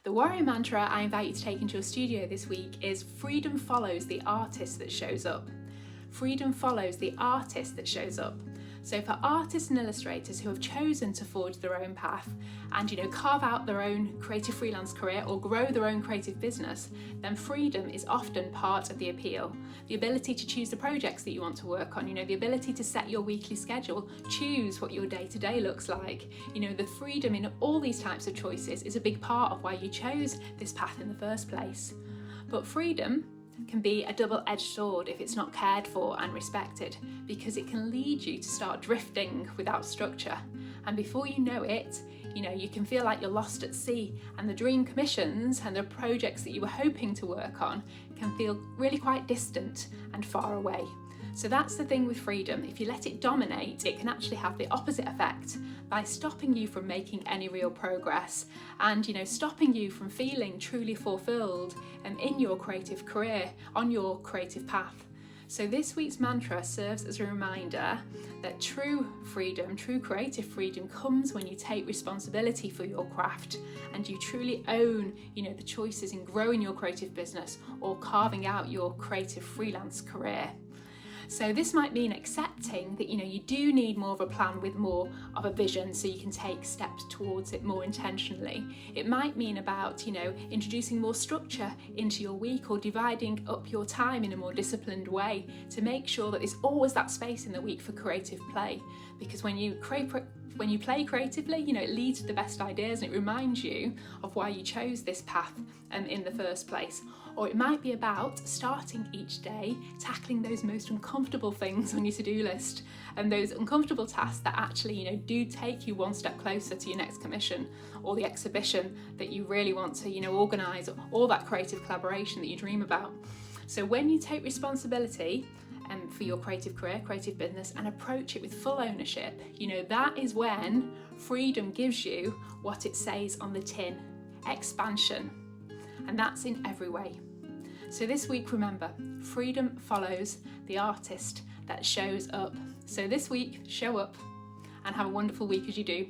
The warrior mantra I invite you to take into your studio this week is freedom follows the artist that shows up. Freedom follows the artist that shows up. So for artists and illustrators who have chosen to forge their own path and carve out their own creative freelance career or grow their own creative business, then freedom is often part of the appeal. The ability to choose the projects that you want to work on, the ability to set your weekly schedule, choose what your day-to-day looks like. The freedom in all these types of choices is a big part of why you chose this path in the first place. But freedom can be a double-edged sword if it's not cared for and respected, because it can lead you to start drifting without structure, and before you know it, you can feel like you're lost at sea, and the dream commissions and the projects that you were hoping to work on can feel really quite distant and far away. So that's the thing with freedom. If you let it dominate, it can actually have the opposite effect by stopping you from making any real progress and stopping you from feeling truly fulfilled in your creative career, on your creative path. So this week's mantra serves as a reminder that true freedom, true creative freedom, comes when you take responsibility for your craft and you truly own the choices in growing your creative business or carving out your creative freelance career. So this might mean accepting that you do need more of a plan with more of a vision so you can take steps towards it more intentionally. It might mean about introducing more structure into your week or dividing up your time in a more disciplined way to make sure that there's always that space in the week for creative play, because when you play creatively, it leads to the best ideas and it reminds you of why you chose this path in the first place. Or it might be about starting each day tackling those most uncomfortable things on your to-do list and those uncomfortable tasks that actually do take you one step closer to your next commission or the exhibition that you really want to organise, or that creative collaboration that you dream about. So when you take responsibility for your creative career, creative business, and approach it with full ownership, that is when freedom gives you what it says on the tin: expansion. And that's in every way. So this week, remember, freedom follows the artist that shows up. So this week, show up and have a wonderful week as you do.